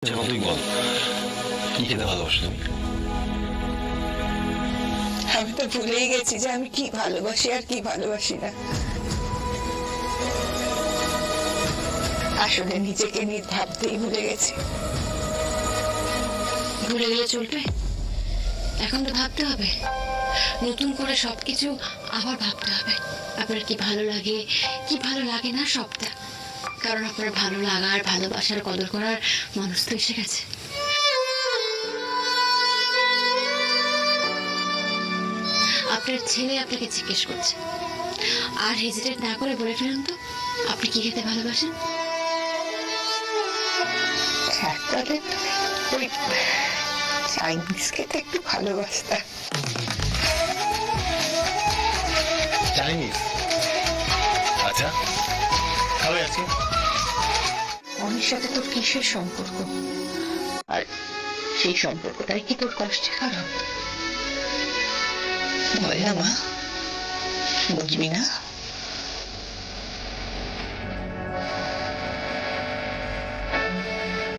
এখন তুই বল, কি খেতে ভালোবাসো তুমি? আমি তো ভুলেই গেছি যে আমি কি ভালোবাসি আর কি ভালোবাসি না। আসলে নিজেকে নিয়ে ভাবতেই ভুলে গেছি। ভুলে গেলে চলবে? এখন তো ভাবতে হবে, নতুন করে সবকিছু আবার ভাবতে হবে। আপনার কি ভালো লাগে, কি ভালো লাগে না সবটা। কারণ আপনার ভালো লাগার, ভালোবাসার, কদর করার মানুষ তো এসে গেছে। আপনার ছেলে আপনাকে জিজ্ঞেস করছে, আর হেজিটেট না করে বলে ফেলুন তো, আপনি কি খেতে ভালোবাসেন? একবারে ওই চাইনিজ খেতে একটু ভালোবাসতাম। চাইনিজ? আচ্ছা, খাবে আজকে? অনেক সাথে তোর কিসের সম্পর্ক? আর সেই সম্পর্কটাই কি তোর কষ্টের কারণ? বল না মা, বুঝবি না?